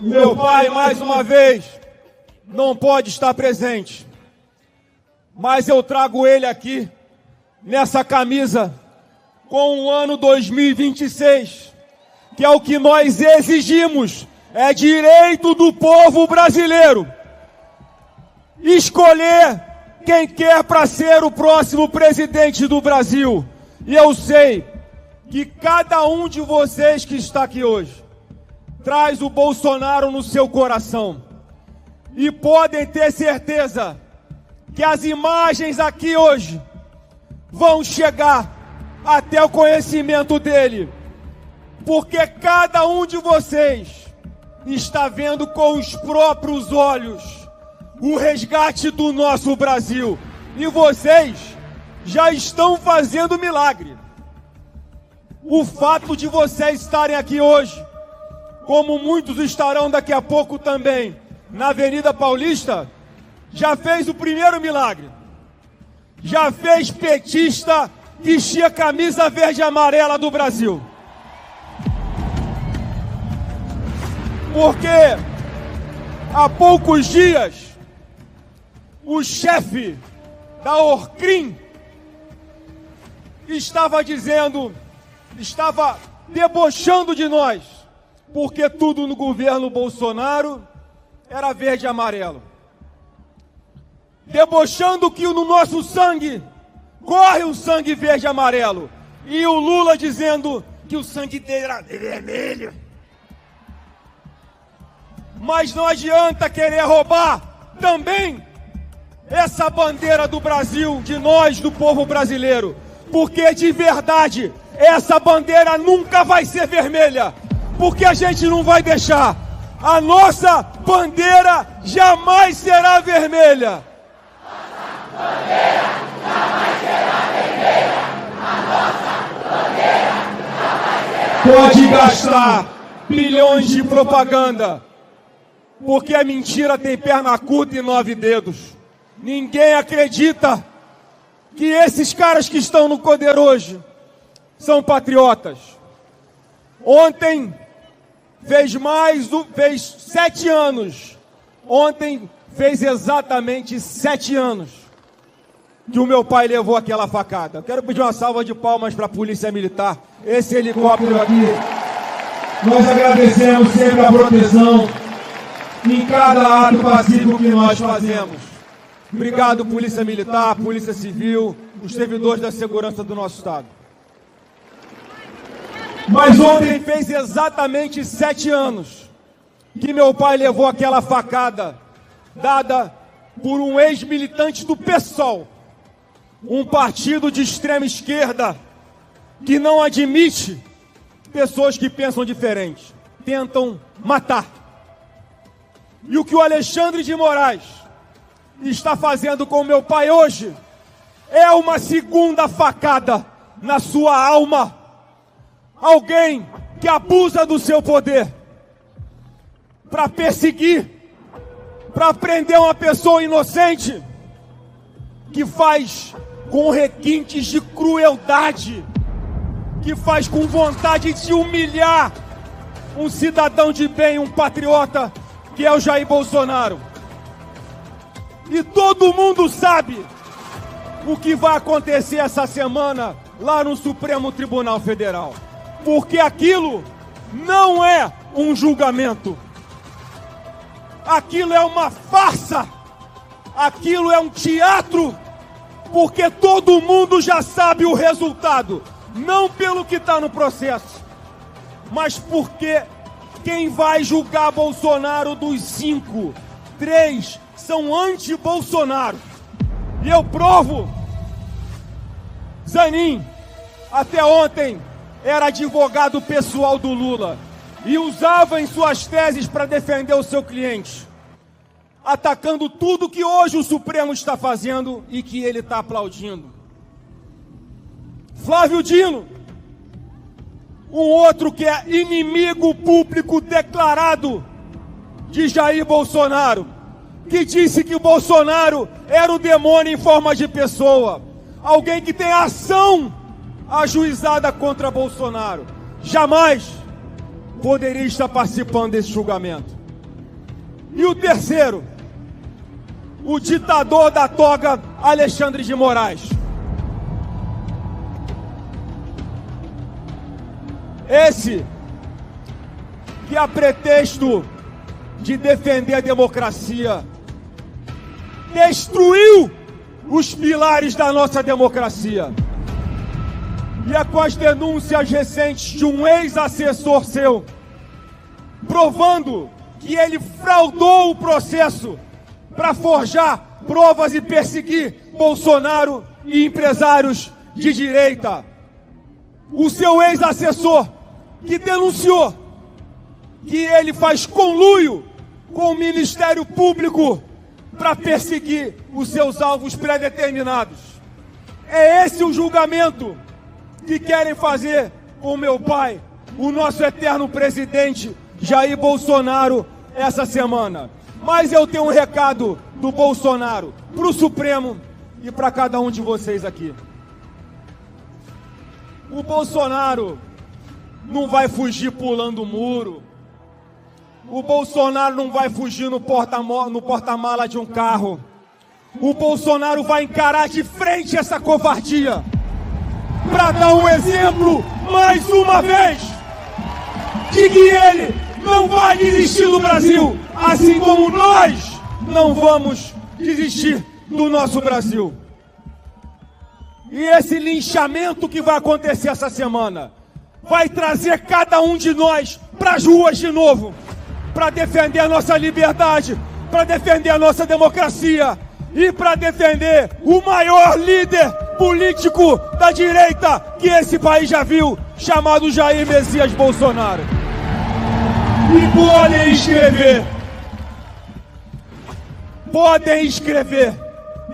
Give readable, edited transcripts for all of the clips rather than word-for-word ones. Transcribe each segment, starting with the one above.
Meu pai, mais uma vez, não pode estar presente, mas eu trago ele aqui, nessa camisa, com o ano 2026, que é o que nós exigimos, é direito do povo brasileiro escolher quem quer para ser o próximo presidente do Brasil. E eu sei que cada um de vocês que está aqui hoje traz o Bolsonaro no seu coração. E podem ter certeza que as imagens aqui hoje vão chegar até o conhecimento dele. Porque cada um de vocês está vendo com os próprios olhos o resgate do nosso Brasil. E vocês já estão fazendo milagre. O fato de vocês estarem aqui hoje, como muitos estarão daqui a pouco também, na Avenida Paulista, já fez o primeiro milagre. Já fez petista vestir a camisa verde e amarela do Brasil. Porque há poucos dias, o chefe da Orcrim estava debochando de nós, porque tudo no governo Bolsonaro era verde e amarelo. Debochando que no nosso sangue corre o sangue verde e amarelo. E o Lula dizendo que o sangue dele era vermelho. Mas não adianta querer roubar também essa bandeira do Brasil, de nós, do povo brasileiro. Porque de verdade, essa bandeira nunca vai ser vermelha. Porque a gente não vai deixar. A nossa bandeira jamais será vermelha. Nossa bandeira jamais será vermelha. A nossa bandeira jamais será vermelha. Pode gastar bilhões de propaganda, porque a mentira tem perna curta e 9 dedos. Ninguém acredita que esses caras que estão no poder hoje são patriotas. Ontem fez 7 anos. Ontem fez exatamente 7 anos que o meu pai levou aquela facada. Quero pedir uma salva de palmas para a Polícia Militar. Esse helicóptero aqui, nós agradecemos sempre a proteção em cada ato pacífico que nós fazemos. Obrigado, Polícia Militar, Polícia Civil, os servidores da segurança do nosso Estado. Mas ontem fez exatamente 7 anos que meu pai levou aquela facada dada por um ex-militante do PSOL, um partido de extrema esquerda que não admite pessoas que pensam diferente, tentam matar. E o que o Alexandre de Moraes está fazendo com meu pai hoje é uma segunda facada na sua alma. Alguém que abusa do seu poder para perseguir, para prender uma pessoa inocente, que faz com requintes de crueldade, que faz com vontade de humilhar um cidadão de bem, um patriota, que é o Jair Bolsonaro. E todo mundo sabe o que vai acontecer essa semana lá no Supremo Tribunal Federal. Porque aquilo não é um julgamento. Aquilo é uma farsa. Aquilo é um teatro. Porque todo mundo já sabe o resultado. Não pelo que está no processo, mas porque quem vai julgar Bolsonaro dos 5, 3 são anti-Bolsonaro. E eu provo. Zanin, até ontem, era advogado pessoal do Lula e usava em suas teses para defender o seu cliente, atacando tudo que hoje o Supremo está fazendo e que ele está aplaudindo. Flávio Dino, um outro que é inimigo público declarado de Jair Bolsonaro, que disse que o Bolsonaro era o demônio em forma de pessoa, alguém que tem ação ajuizada contra Bolsonaro, jamais poderia estar participando desse julgamento. E o terceiro, o ditador da toga, Alexandre de Moraes. Esse que, a pretexto de defender a democracia, destruiu os pilares da nossa democracia. E é com as denúncias recentes de um ex-assessor seu, provando que ele fraudou o processo para forjar provas e perseguir Bolsonaro e empresários de direita. O seu ex-assessor, que denunciou que ele faz conluio com o Ministério Público para perseguir os seus alvos pré-determinados. É esse o julgamento que querem fazer com meu pai, o nosso eterno presidente Jair Bolsonaro, essa semana. Mas eu tenho um recado do Bolsonaro para o Supremo e para cada um de vocês aqui. O Bolsonaro não vai fugir pulando o muro. O Bolsonaro não vai fugir no porta-mala de um carro. O Bolsonaro vai encarar de frente essa covardia para dar um exemplo, mais uma vez, de que ele não vai desistir do Brasil, assim como nós não vamos desistir do nosso Brasil. E esse linchamento que vai acontecer essa semana vai trazer cada um de nós para as ruas de novo, para defender a nossa liberdade, para defender a nossa democracia e para defender o maior líder político da direita que esse país já viu, chamado Jair Messias Bolsonaro. E podem escrever,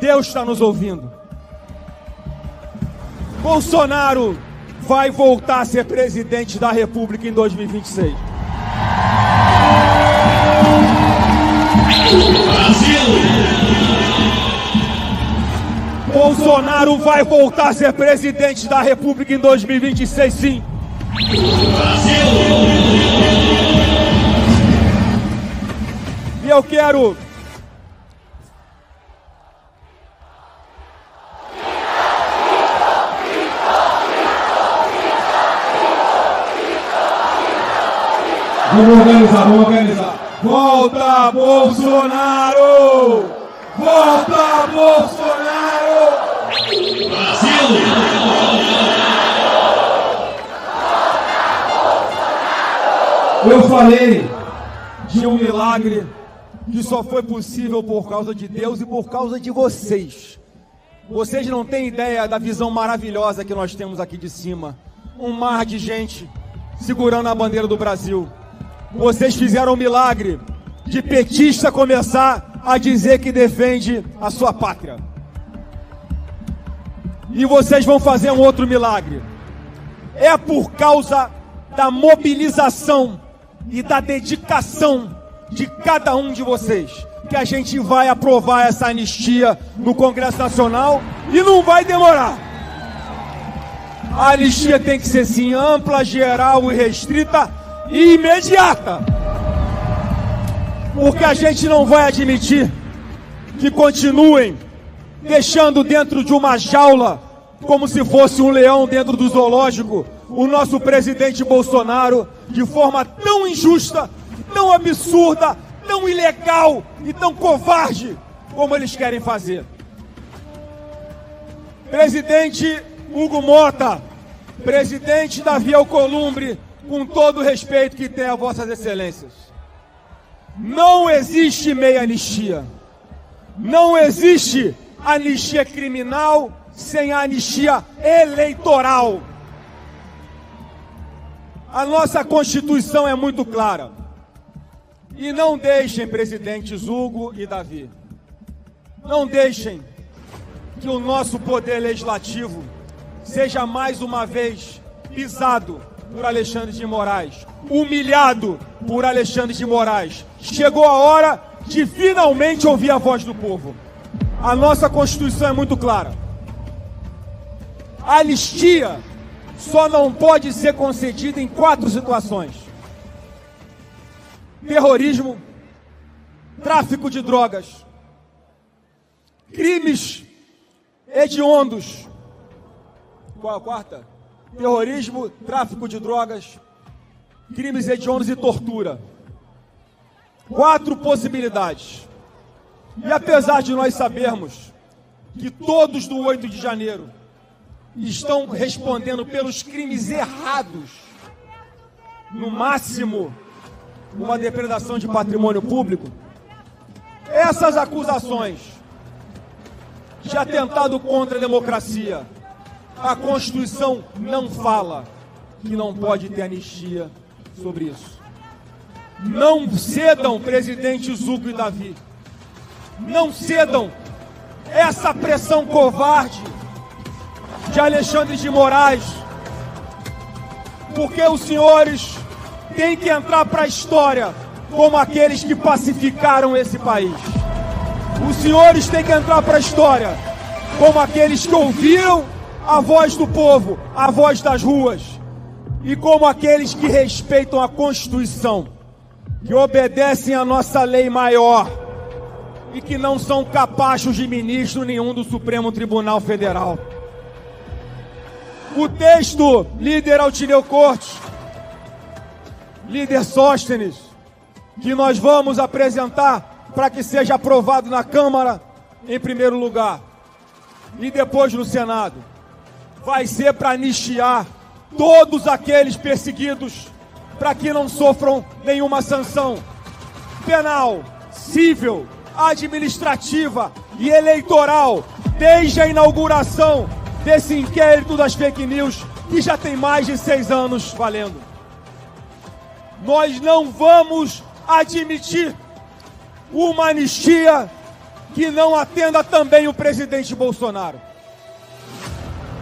Deus está nos ouvindo. Bolsonaro vai voltar a ser presidente da República em 2026. Bolsonaro vai voltar a ser presidente da República em 2026, sim. E eu quero... Vamos organizar. Volta, Bolsonaro! Volta, Bolsonaro! Brasil! Eu falei de um milagre que só foi possível por causa de Deus e por causa de vocês. Vocês não têm ideia da visão maravilhosa que nós temos aqui de cima. Um mar de gente segurando a bandeira do Brasil. Vocês fizeram um milagre de petista começar a dizer que defende a sua pátria. E vocês vão fazer um outro milagre. É por causa da mobilização e da dedicação de cada um de vocês que a gente vai aprovar essa anistia no Congresso Nacional e não vai demorar. A anistia tem que ser sim ampla, geral e restrita e imediata, porque a gente não vai admitir que continuem deixando dentro de uma jaula, como se fosse um leão dentro do zoológico, o nosso presidente Bolsonaro, de forma tão injusta, tão absurda, tão ilegal e tão covarde como eles querem fazer. Presidente Hugo Mota, presidente Davi Alcolumbre, com todo o respeito que tem a vossas excelências, não existe meia anistia. Não existe anistia criminal sem anistia eleitoral. A nossa Constituição é muito clara. E não deixem, presidentes Hugo e Davi, não deixem que o nosso poder legislativo seja mais uma vez pisado por Alexandre de Moraes, humilhado por Alexandre de Moraes. Chegou a hora de finalmente ouvir a voz do povo. A nossa Constituição é muito clara. A anistia só não pode ser concedida em 4 situações: terrorismo, tráfico de drogas, crimes hediondos. Qual a quarta? Terrorismo, tráfico de drogas, crimes hediondos e tortura. 4 possibilidades. E apesar de nós sabermos que todos do 8 de janeiro estão respondendo pelos crimes errados, no máximo uma depredação de patrimônio público, essas acusações de atentado contra a democracia, a Constituição não fala que não pode ter anistia sobre isso. Não cedam, presidente Zuco e Davi. Não cedam essa pressão covarde de Alexandre de Moraes, porque os senhores têm que entrar para a história como aqueles que pacificaram esse país. Os senhores têm que entrar para a história como aqueles que ouviram a voz do povo, a voz das ruas, e como aqueles que respeitam a Constituição, que obedecem à nossa lei maior e que não são capachos de ministro nenhum do Supremo Tribunal Federal. O texto, líder Altineu Cortes, líder Sóstenes, que nós vamos apresentar para que seja aprovado na Câmara em primeiro lugar e depois no Senado, vai ser para anistiar todos aqueles perseguidos para que não sofram nenhuma sanção penal, civil, administrativa e eleitoral desde a inauguração desse inquérito das fake news que já tem mais de 6 anos valendo. Nós não vamos admitir uma anistia que não atenda também o presidente Bolsonaro.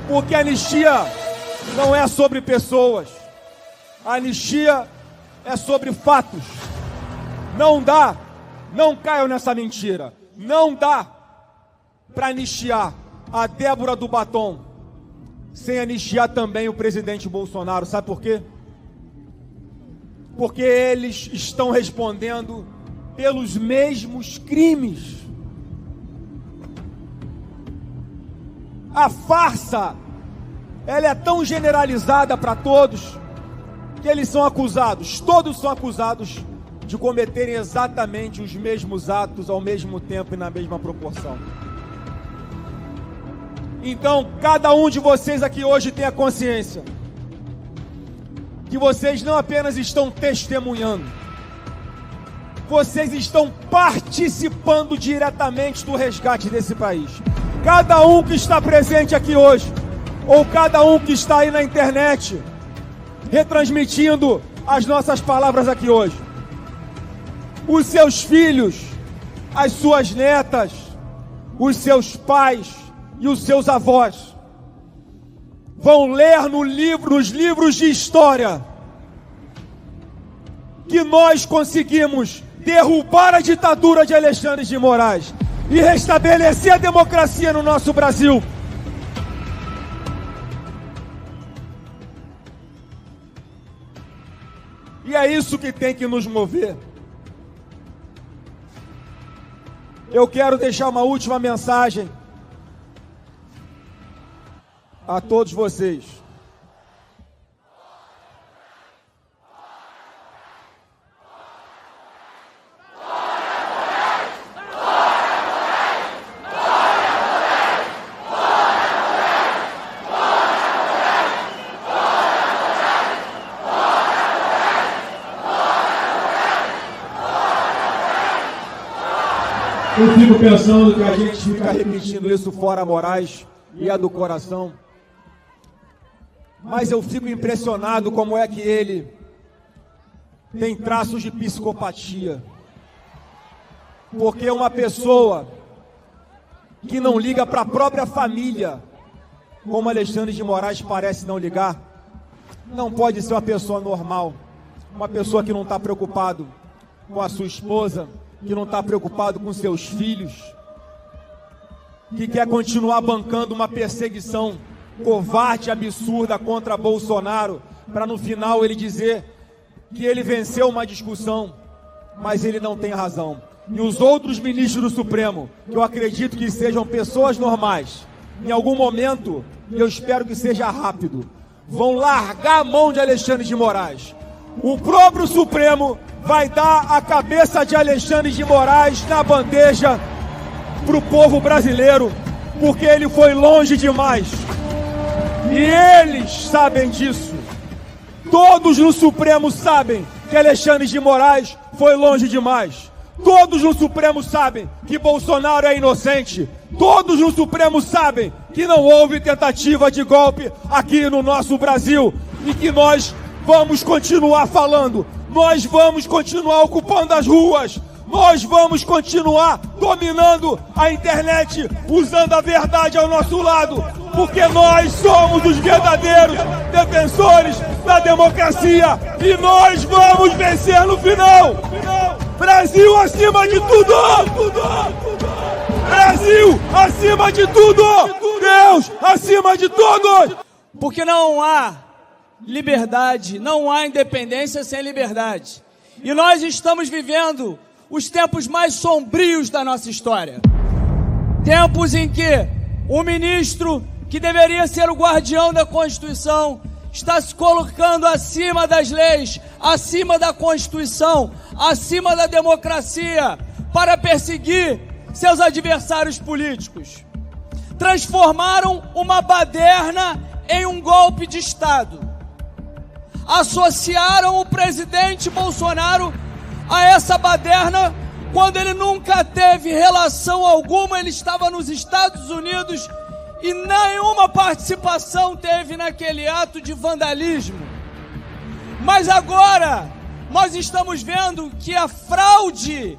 Porque a anistia não é sobre pessoas. A anistia é sobre fatos. Não dá, não caiam nessa mentira. Não dá para anistiar a Débora do Batom sem anistiar também o presidente Bolsonaro. Sabe por quê? Porque eles estão respondendo pelos mesmos crimes. A farsa, ela é tão generalizada para todos que eles são acusados, todos são acusados de cometerem exatamente os mesmos atos ao mesmo tempo e na mesma proporção. Então, cada um de vocês aqui hoje tem a consciência que vocês não apenas estão testemunhando, vocês estão participando diretamente do resgate desse país. Cada um que está presente aqui hoje, ou cada um que está aí na internet, retransmitindo as nossas palavras aqui hoje, os seus filhos, as suas netas, os seus pais e os seus avós vão ler nos livros de história que nós conseguimos derrubar a ditadura de Alexandre de Moraes e restabelecer a democracia no nosso Brasil. E é isso que tem que nos mover. Eu quero deixar uma última mensagem a todos vocês. Eu fico pensando que a gente fica repetindo isso fora Moraes e é do coração. Mas eu fico impressionado como é que ele tem traços de psicopatia. Porque uma pessoa que não liga para a própria família, como Alexandre de Moraes parece não ligar, não pode ser uma pessoa normal. Uma pessoa que não está preocupado com a sua esposa, que não está preocupado com seus filhos, que quer continuar bancando uma perseguição covarde, absurda contra Bolsonaro, para no final ele dizer que ele venceu uma discussão, mas ele não tem razão. e os outros ministros do Supremo, que eu acredito que sejam pessoas normais, em algum momento, e eu espero que seja rápido, vão largar a mão de Alexandre de Moraes. O próprio Supremo vai dar a cabeça de Alexandre de Moraes na bandeja para o povo brasileiro, porque ele foi longe demais. E eles sabem disso. Todos no Supremo sabem que Alexandre de Moraes foi longe demais. Todos no Supremo sabem que Bolsonaro é inocente. Todos no Supremo sabem que não houve tentativa de golpe aqui no nosso Brasil e que nós vamos continuar falando. Nós vamos continuar ocupando as ruas. Nós vamos continuar dominando a internet, usando a verdade ao nosso lado, porque nós somos os verdadeiros defensores da democracia e nós vamos vencer no final. Brasil acima de tudo! Brasil acima de tudo! Deus acima de tudo! Porque não há liberdade, não há independência sem liberdade. E nós estamos vivendo os tempos mais sombrios da nossa história. Tempos em que o ministro, que deveria ser o guardião da Constituição, está se colocando acima das leis, acima da Constituição, acima da democracia, para perseguir seus adversários políticos. Transformaram uma baderna em um golpe de Estado. Associaram o presidente Bolsonaro a essa baderna, quando ele nunca teve relação alguma, ele estava nos Estados Unidos e nenhuma participação teve naquele ato de vandalismo. Mas agora nós estamos vendo que a fraude,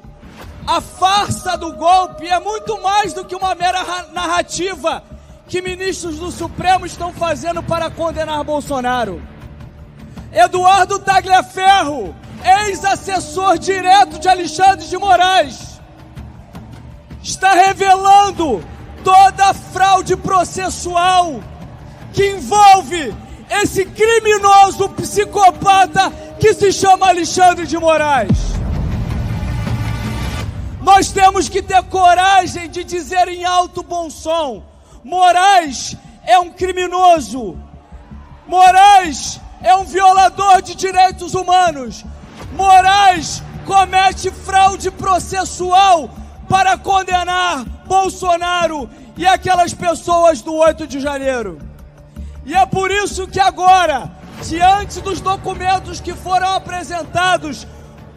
a farsa do golpe é muito mais do que uma mera narrativa que ministros do Supremo estão fazendo para condenar Bolsonaro. Eduardo Tagliaferro, ex-assessor direto de Alexandre de Moraes, está revelando toda a fraude processual que envolve esse criminoso psicopata que se chama Alexandre de Moraes. Nós temos que ter coragem de dizer em alto bom som: Moraes é um criminoso, Moraes é um violador de direitos humanos, Moraes comete fraude processual para condenar Bolsonaro e aquelas pessoas do 8 de janeiro. E é por isso que agora, diante dos documentos que foram apresentados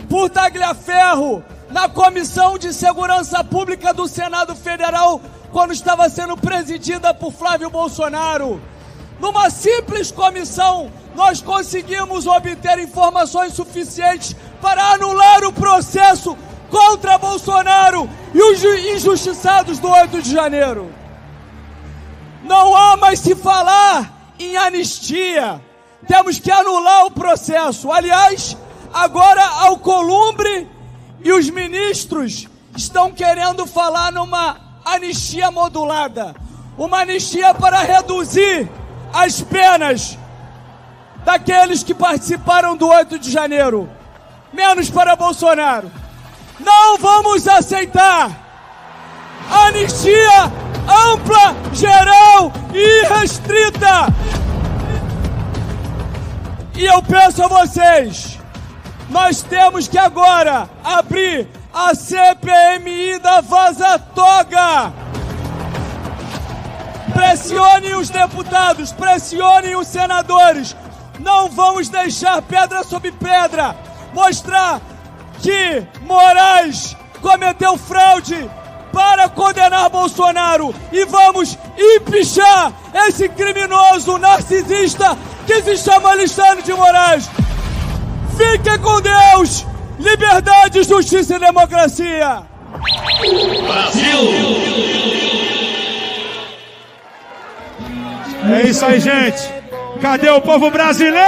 por Tagliaferro na Comissão de Segurança Pública do Senado Federal, quando estava sendo presidida por Flávio Bolsonaro, numa simples comissão, nós conseguimos obter informações suficientes para anular o processo contra Bolsonaro e os injustiçados do 8 de janeiro. Não há mais se falar em anistia. Temos que anular o processo. Aliás, agora Alcolumbre e os ministros estão querendo falar numa anistia modulada. Uma anistia para reduzir as penas daqueles que participaram do 8 de janeiro, menos para Bolsonaro. Não vamos aceitar anistia ampla, geral e restrita. E eu peço a vocês, nós temos que agora abrir a CPMI da Vaza Toga. Pressionem os deputados, pressionem os senadores. Não vamos deixar pedra sobre pedra. Mostrar que Moraes cometeu fraude para condenar Bolsonaro. E vamos empichar esse criminoso narcisista que se chama Alexandre de Moraes. Fiquem com Deus. Liberdade, justiça e democracia. Brasil! É isso aí, gente. Cadê o povo brasileiro?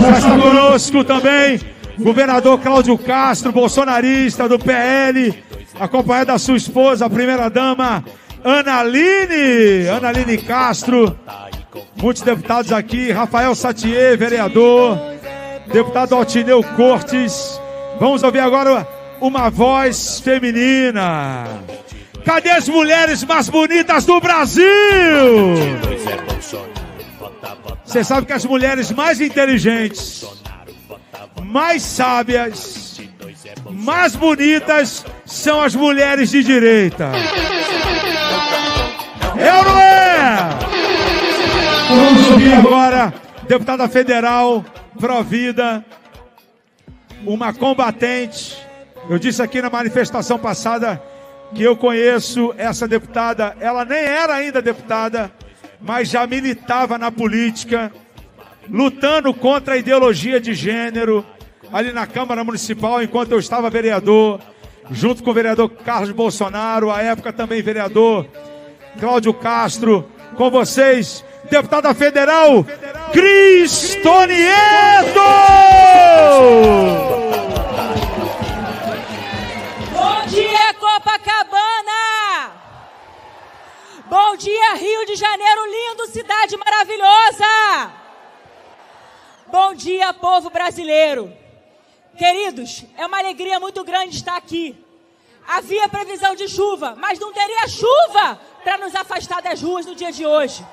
Já está conosco também o governador Cláudio Castro, bolsonarista do PL, acompanhado da sua esposa, a primeira-dama Analine Castro. Muitos deputados aqui, Rafael Satier, vereador, deputado Altineu Cortes, Vamos ouvir agora uma voz feminina. Cadê as mulheres mais bonitas do Brasil? Você sabe que as mulheres mais inteligentes, mais sábias, mais bonitas são as mulheres de direita. É ou não é? Vamos ouvir agora, deputada federal, Provida, uma combatente. Eu disse aqui na manifestação passada que eu conheço essa deputada. Ela nem era ainda deputada, mas já militava na política, lutando contra a ideologia de gênero, ali na Câmara Municipal, enquanto eu estava vereador, junto com o vereador Carlos Bolsonaro, à época também vereador Cláudio Castro. Com vocês, deputada federal, Cris Tonieto! Bom dia, Copacabana! Bom dia, Rio de Janeiro, lindo, cidade maravilhosa! Bom dia, povo brasileiro! Queridos, é uma alegria muito grande estar aqui. Havia previsão de chuva, mas não teria chuva para nos afastar das ruas no dia de hoje.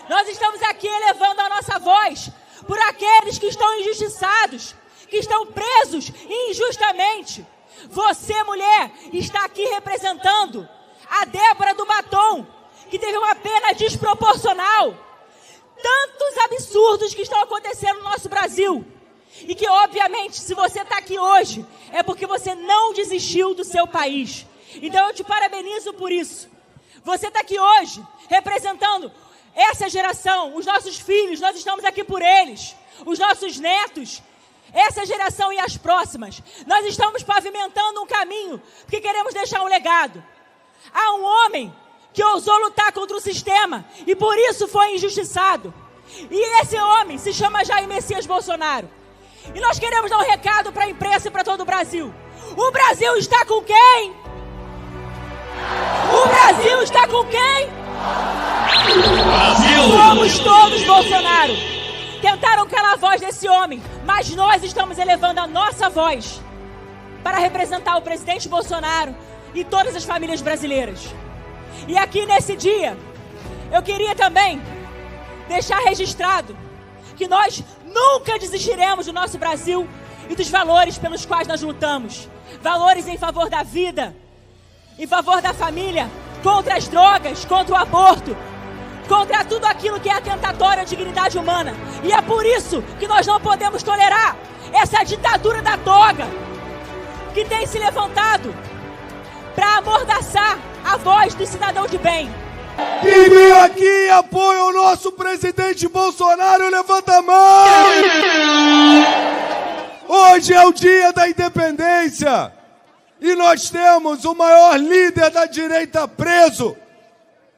Nós estamos aqui elevando a nossa voz por aqueles que estão injustiçados, que estão presos injustamente. Você, mulher, está aqui representando a Débora do Batom, que teve uma pena desproporcional. Tantos absurdos que estão acontecendo no nosso Brasil. E que, obviamente, se você está aqui hoje, é porque você não desistiu do seu país. Então eu te parabenizo por isso. Você está aqui hoje representando essa geração, os nossos filhos, nós estamos aqui por eles, os nossos netos, essa geração e as próximas. Nós estamos pavimentando um caminho, porque queremos deixar um legado. Há um homem que ousou lutar contra o sistema e por isso foi injustiçado. E esse homem se chama Jair Messias Bolsonaro. E nós queremos dar um recado para a imprensa e para todo o Brasil. O Brasil está com quem? O Brasil está com quem? Somos todos Bolsonaro. Tentaram calar a voz desse homem, mas nós estamos elevando a nossa voz para representar o presidente Bolsonaro e todas as famílias brasileiras. E aqui nesse dia, eu queria também deixar registrado que nós nunca desistiremos do nosso Brasil e dos valores pelos quais nós lutamos. Valores em favor da vida, em favor da família, contra as drogas, contra o aborto, contra tudo aquilo que é atentatório à dignidade humana. E é por isso que nós não podemos tolerar essa ditadura da toga que tem se levantado para amordaçar a voz do cidadão de bem. Quem vem aqui e apoia o nosso presidente Bolsonaro, levanta a mão! Hoje é o dia da independência e nós temos o maior líder da direita preso.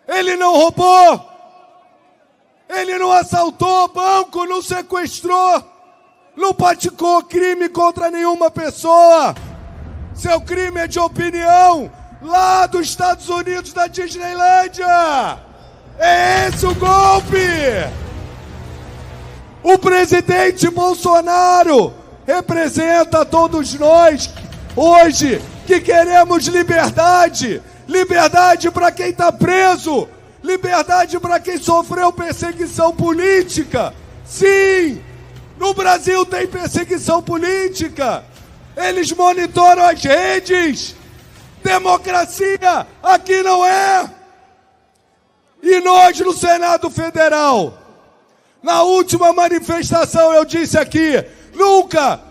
Ele não roubou, ele não assaltou banco, não sequestrou, não praticou crime contra nenhuma pessoa. Seu crime é de opinião. Lá dos Estados Unidos, da Disneylândia. É esse o golpe. O presidente Bolsonaro representa todos nós hoje que queremos liberdade. Liberdade para quem está preso. Liberdade para quem sofreu perseguição política. Sim, no Brasil tem perseguição política. Eles monitoram as redes. Democracia aqui não é. E nós no Senado Federal, na última manifestação eu disse aqui, nunca,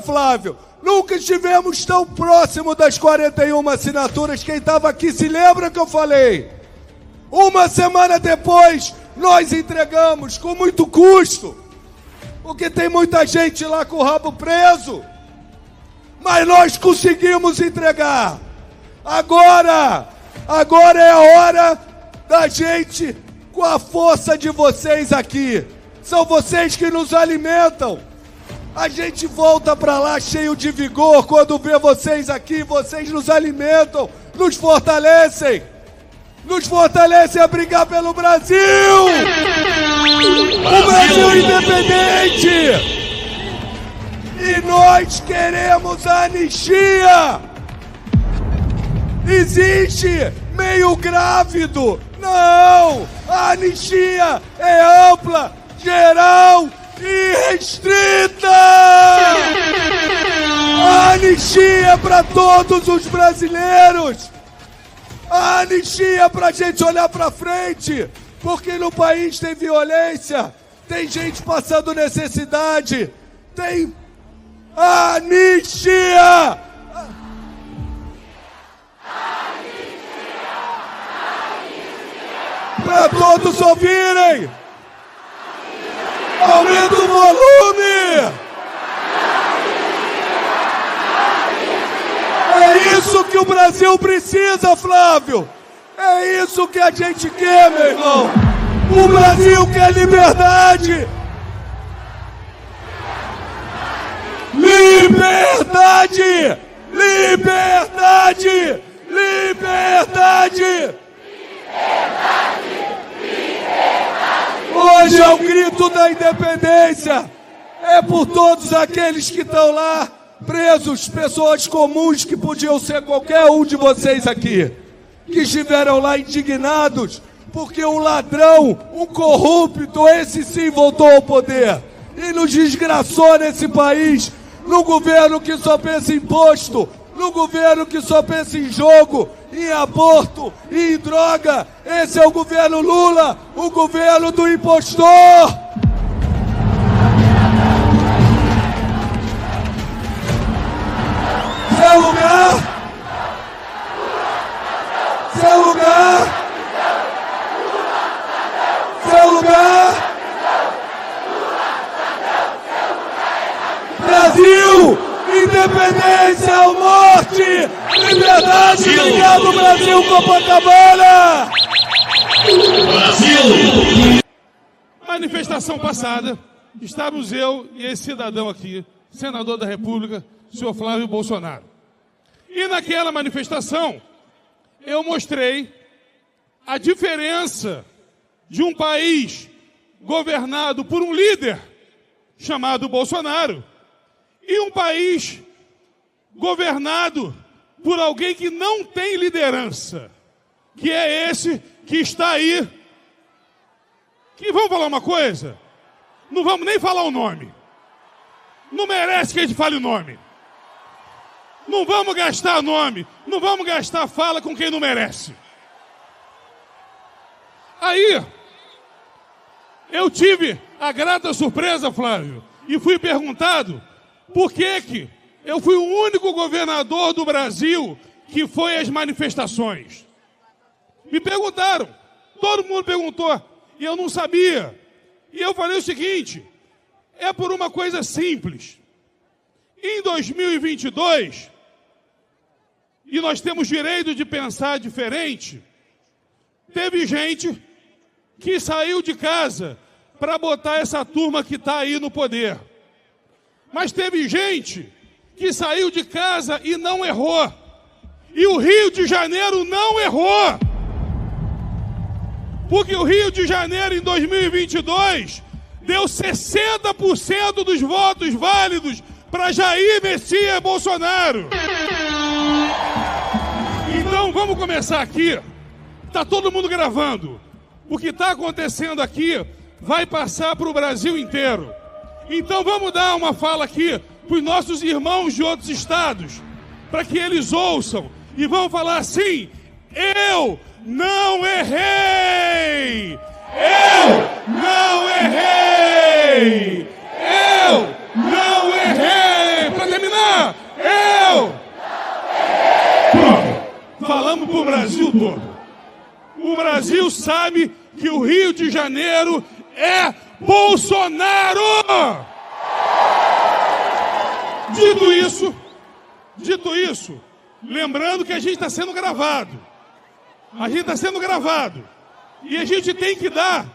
Flávio, nunca estivemos tão próximo das 41 assinaturas. Quem estava aqui se lembra que eu falei? Uma semana depois, nós entregamos com muito custo, porque tem muita gente lá com o rabo preso, mas nós conseguimos entregar. Agora é a hora da gente, com a força de vocês aqui. São vocês que nos alimentam. A gente volta para lá cheio de vigor quando vê vocês aqui. Vocês nos alimentam, nos fortalecem. Nos fortalecem a brigar pelo Brasil. O Brasil independente. E nós queremos a anistia! Existe meio grávido! Não! A anistia é ampla, geral e restrita! A anistia para todos os brasileiros! A anistia para a gente olhar para frente! Porque no país tem violência, tem gente passando necessidade, tem anistia! Para todos ouvirem! Aumenta o volume! É isso que o Brasil precisa, Flávio! É isso que a gente quer, meu irmão! O Brasil quer liberdade! Liberdade! Liberdade! Liberdade! Hoje é o grito da independência. É por todos aqueles que estão lá presos, pessoas comuns que podiam ser qualquer um de vocês aqui, que estiveram lá indignados porque um ladrão, um corrupto, esse sim voltou ao poder e nos desgraçou nesse país, num governo que só pensa em imposto, num governo que só pensa em jogo, em aborto e em droga. Esse é o governo Lula, o governo do impostor. Seu lugar, seu lugar, seu lugar. Brasil, independência ou morte, liberdade, obrigado Brasil, Copacabana! Brasil! Manifestação passada, estávamos eu e esse cidadão aqui, senador da República, senhor Flávio Bolsonaro. E naquela manifestação, eu mostrei a diferença de um país governado por um líder chamado Bolsonaro e um país governado por alguém que não tem liderança, que é esse que está aí. Que vamos falar uma coisa? Não vamos nem falar o nome. Não merece que a gente fale o nome. Não vamos gastar nome, não vamos gastar fala com quem não merece. Aí, eu tive a grata surpresa, Flávio, e fui perguntado por que eu fui o único governador do Brasil que foi às manifestações. Me perguntaram, todo mundo perguntou, e eu não sabia. E eu falei o seguinte, é por uma coisa simples. Em 2022, e nós temos direito de pensar diferente, teve gente que saiu de casa para botar essa turma que está aí no poder. Mas teve gente que saiu de casa e não errou. E o Rio de Janeiro não errou. Porque o Rio de Janeiro, em 2022, deu 60% dos votos válidos para Jair Messias Bolsonaro. Então, vamos começar aqui. Está todo mundo gravando. O que está acontecendo aqui vai passar para o Brasil inteiro. Então, vamos dar uma fala aqui para os nossos irmãos de outros estados, para que eles ouçam e vão falar assim: eu não errei! Eu não errei! Eu não errei! Para terminar, eu não errei! Pronto, falamos para o Brasil todo. O Brasil sabe que o Rio de Janeiro é Bolsonaro! Dito isso, lembrando que a gente está sendo gravado. A gente está sendo gravado. E a gente tem que dar...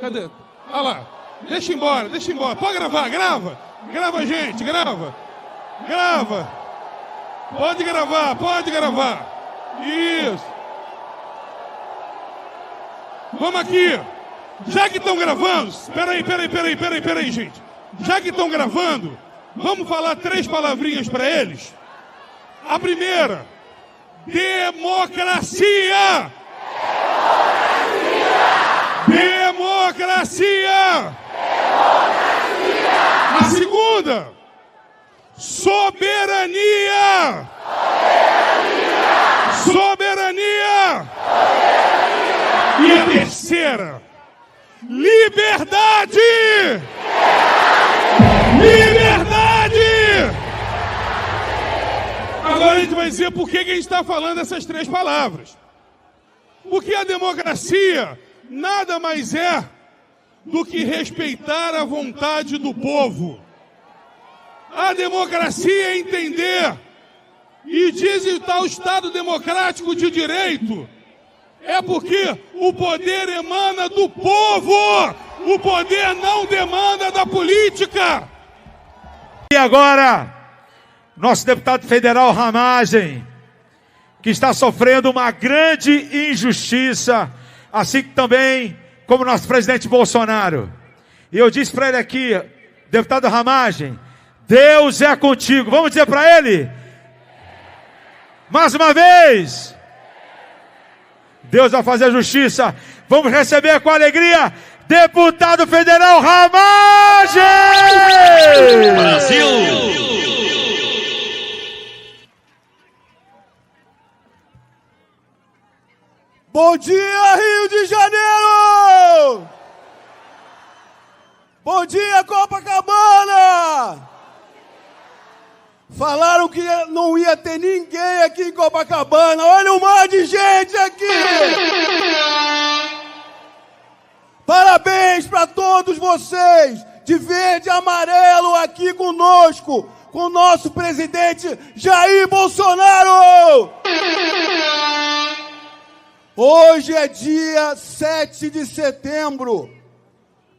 Cadê? Olha lá. Deixa embora. Pode gravar, grava. Grava, gente, grava. Grava. Pode gravar. Isso. Vamos aqui. Já que estão gravando... Peraí, gente. já que estão gravando, vamos falar 3 palavrinhas para eles? A primeira, democracia! Democracia! A segunda, soberania! Soberania! E a terceira, liberdade! Liberdade! Agora a gente vai dizer por que a gente está falando essas 3 palavras. Porque a democracia nada mais é do que respeitar a vontade do povo. A democracia é entender e digitar o Estado democrático de direito. É porque o poder emana do povo. O poder não demanda da política. E agora, nosso deputado federal Ramagem, que está sofrendo uma grande injustiça, assim que também como nosso presidente Bolsonaro. E eu disse para ele aqui, deputado Ramagem, Deus é contigo. Vamos dizer para ele? Mais uma vez. Deus vai fazer justiça. Vamos receber com alegria deputado federal Ramagem! Brasil! Bom dia, Rio de Janeiro! Bom dia, Copacabana! Falaram que não ia ter ninguém aqui em Copacabana. Olha o mar de gente aqui! Parabéns para todos vocês, de verde e amarelo, aqui conosco, com o nosso presidente Jair Bolsonaro! Hoje é dia 7 de setembro,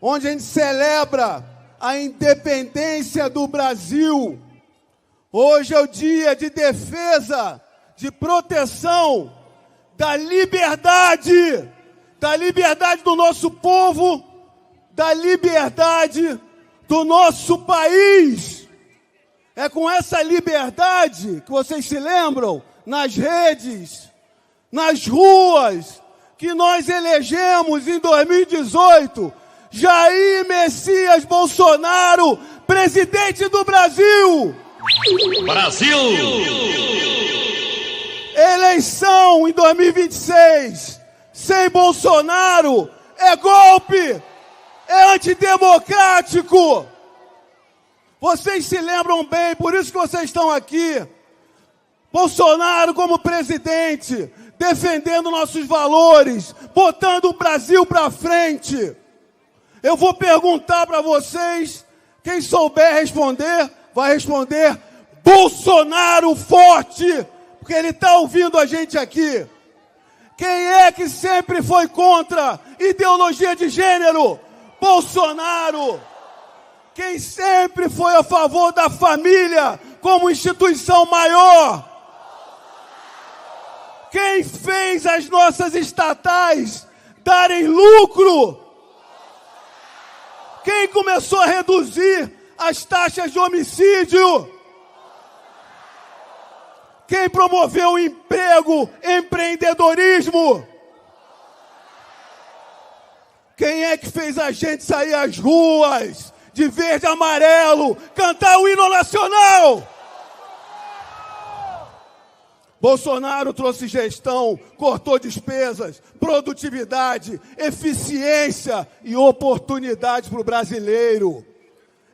onde a gente celebra a independência do Brasil. Hoje é o dia de defesa, de proteção da liberdade do nosso povo, da liberdade do nosso país. É com essa liberdade que vocês se lembram, nas redes, nas ruas, que nós elegemos em 2018 Jair Messias Bolsonaro, presidente do Brasil. Brasil! Eleição em 2026 sem Bolsonaro é golpe, é antidemocrático. Vocês se lembram bem, por isso que vocês estão aqui. Bolsonaro como presidente, defendendo nossos valores, botando o Brasil para frente. Eu vou perguntar para vocês, quem souber responder, vai responder Bolsonaro forte, porque ele está ouvindo a gente aqui. Quem é que sempre foi contra ideologia de gênero? Bolsonaro. Quem sempre foi a favor da família como instituição maior? Quem fez as nossas estatais darem lucro? Quem começou a reduzir as taxas de homicídio? Quem promoveu o emprego, empreendedorismo? Quem é que fez a gente sair às ruas, de verde e amarelo, cantar o hino nacional? Bolsonaro trouxe gestão, cortou despesas, produtividade, eficiência e oportunidade para o brasileiro.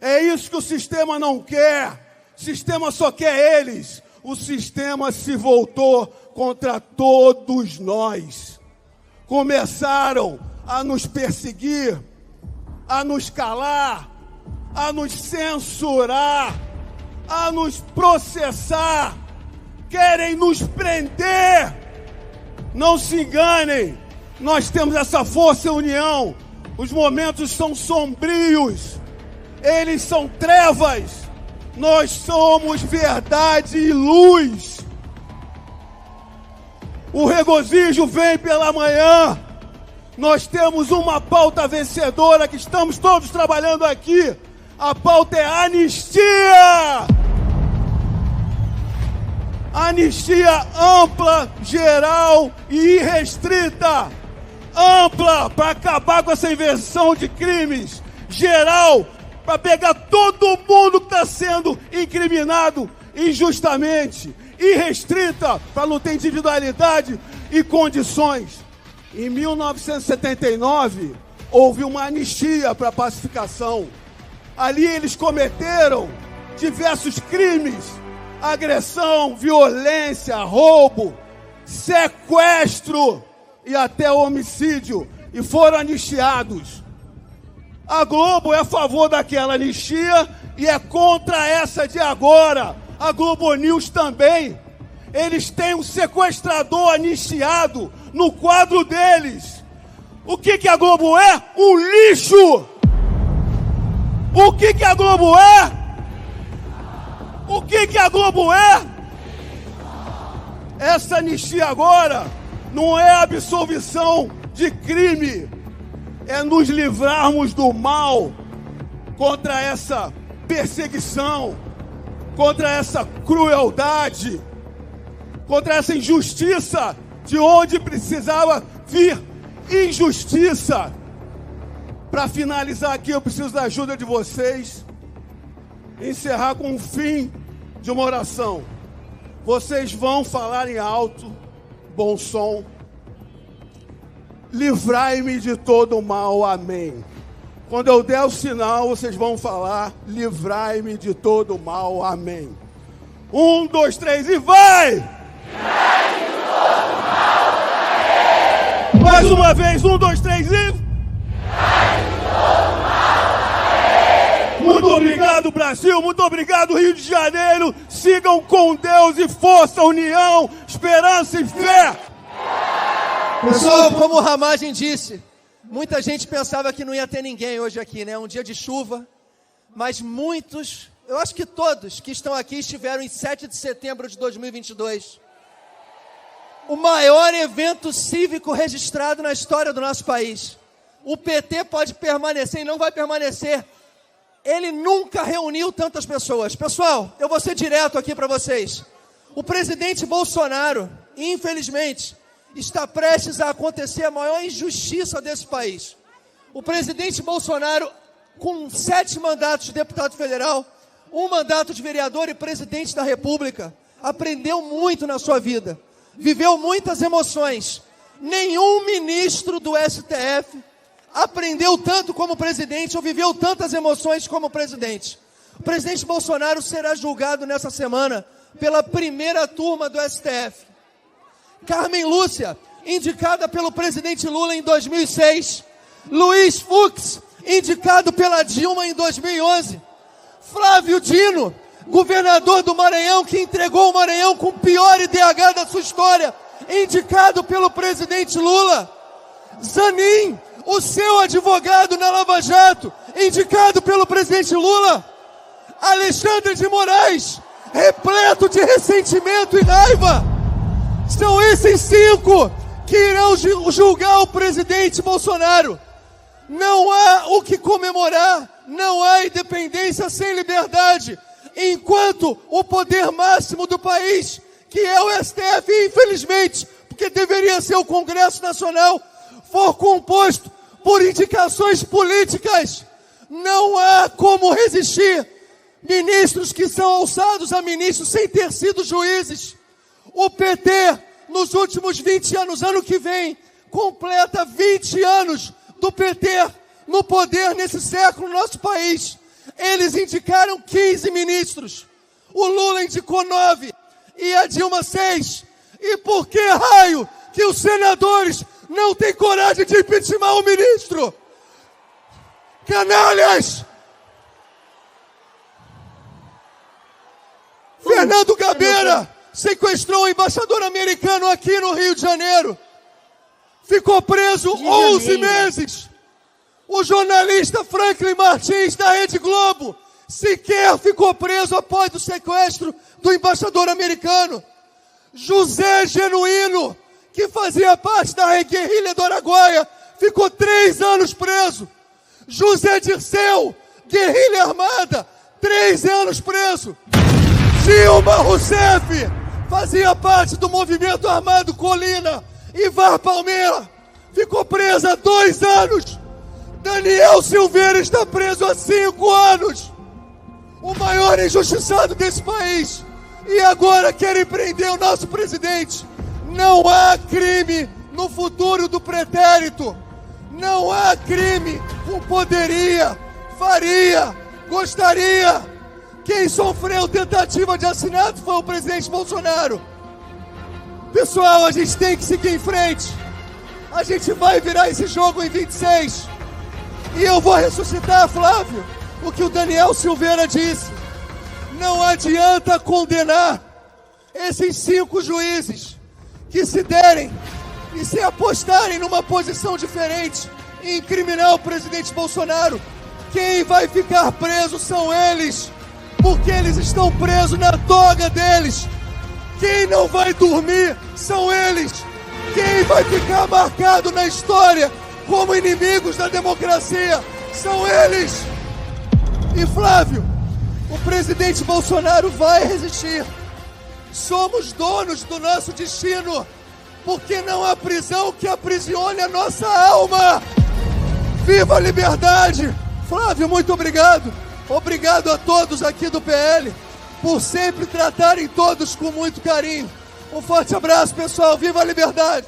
É isso que o sistema não quer. O sistema só quer eles. O sistema se voltou contra todos nós. Começaram a nos perseguir, a nos calar, a nos censurar, a nos processar. Querem nos prender. Não se enganem. Nós temos essa força e união. Os momentos são sombrios. Eles são trevas. Nós somos verdade e luz. O regozijo vem pela manhã. Nós temos uma pauta vencedora que estamos todos trabalhando aqui. A pauta é anistia! Anistia ampla, geral e irrestrita. Ampla, para acabar com essa inversão de crimes. Geral, para pegar todo mundo que está sendo incriminado injustamente. Irrestrita, para não ter individualidade e condições. Em 1979, houve uma anistia para pacificação. Ali eles cometeram diversos crimes: agressão, violência, roubo, sequestro e até homicídio, e foram anistiados. A Globo é a favor daquela anistia e é contra essa de agora. A Globo News também. Eles têm um sequestrador anistiado no quadro deles. O que a Globo é? Um lixo! O que a Globo é? O que a Globo é? Essa anistia agora não é absolvição de crime, é nos livrarmos do mal contra essa perseguição, contra essa crueldade, contra essa injustiça, de onde precisava vir injustiça. Para finalizar aqui, eu preciso da ajuda de vocês, encerrar com um fim de uma oração. Vocês vão falar em alto, bom som: livrai-me de todo o mal, amém. Quando eu der o sinal, vocês vão falar: livrai-me de todo o mal, amém. 1, 2, 3 e vai! Livrai-me de todo o mal, amém. Mais uma vez, 1, 2, 3 e... livrai-me de todo o mal, amém. Muito obrigado, Brasil, muito obrigado, Rio de Janeiro. Sigam com Deus e força, união, esperança e fé. Pessoal, como o Ramagem disse, muita gente pensava que não ia ter ninguém hoje aqui, né? Um dia de chuva, mas muitos, eu acho que todos que estão aqui estiveram em 7 de setembro de 2022. O maior evento cívico registrado na história do nosso país. O PT pode permanecer e não vai permanecer. Ele nunca reuniu tantas pessoas. Pessoal, eu vou ser direto aqui para vocês. O presidente Bolsonaro, infelizmente, está prestes a acontecer a maior injustiça desse país. O presidente Bolsonaro, com 7 mandatos de deputado federal, 1 mandato de vereador e presidente da República, aprendeu muito na sua vida, viveu muitas emoções. Nenhum ministro do STF aprendeu tanto como presidente ou viveu tantas emoções como presidente. O presidente Bolsonaro será julgado nessa semana pela primeira turma do STF. Carmen Lúcia, indicada pelo presidente Lula em 2006. Luiz Fux, indicado pela Dilma em 2011. Flávio Dino, governador do Maranhão, que entregou o Maranhão com o pior IDH da sua história, indicado pelo presidente Lula. Zanin, o seu advogado na Lava Jato, indicado pelo presidente Lula. Alexandre de Moraes, repleto de ressentimento e raiva. São esses 5 que irão julgar o presidente Bolsonaro. Não há o que comemorar, não há independência sem liberdade, enquanto o poder máximo do país, que é o STF, infelizmente, porque deveria ser o Congresso Nacional, for composto por indicações políticas, não há como resistir. Ministros que são alçados a ministros sem ter sido juízes. O PT, nos últimos 20 anos, ano que vem, completa 20 anos do PT no poder nesse século no nosso país. Eles indicaram 15 ministros. O Lula indicou 9 e a Dilma 6. E por que raio que os senadores não têm coragem de impeachment o ministro? Canalhas! Fernando Gabeira sequestrou um embaixador americano aqui no Rio de Janeiro. Ficou preso 11 meses. O jornalista Franklin Martins, da Rede Globo, sequer ficou preso após o sequestro do embaixador americano. José Genuíno, que fazia parte da guerrilha do Araguaia, ficou 3 anos preso. José Dirceu, guerrilha armada, 3 anos preso. Dilma Rousseff fazia parte do movimento armado Colina. Ivar Palmeira ficou presa há 2 anos. Daniel Silveira está preso há 5 anos. O maior injustiçado desse país. E agora querem prender o nosso presidente. Não há crime no futuro do pretérito. Não há crime com poderia, faria, gostaria. Quem sofreu tentativa de assassinato foi o presidente Bolsonaro. Pessoal, a gente tem que seguir em frente. A gente vai virar esse jogo em 26. E eu vou ressuscitar, Flávio, o que o Daniel Silveira disse. Não adianta condenar esses 5 juízes que se derem e se apostarem numa posição diferente e incriminar o presidente Bolsonaro. Quem vai ficar preso são eles, porque eles estão presos na toga deles. Quem não vai dormir são eles. Quem vai ficar marcado na história como inimigos da democracia são eles. E Flávio, o presidente Bolsonaro vai resistir. Somos donos do nosso destino, porque não há prisão que aprisione a nossa alma. Viva a liberdade! Flávio, muito obrigado. Obrigado a todos aqui do PL por sempre tratarem todos com muito carinho. Um forte abraço, pessoal. Viva a liberdade!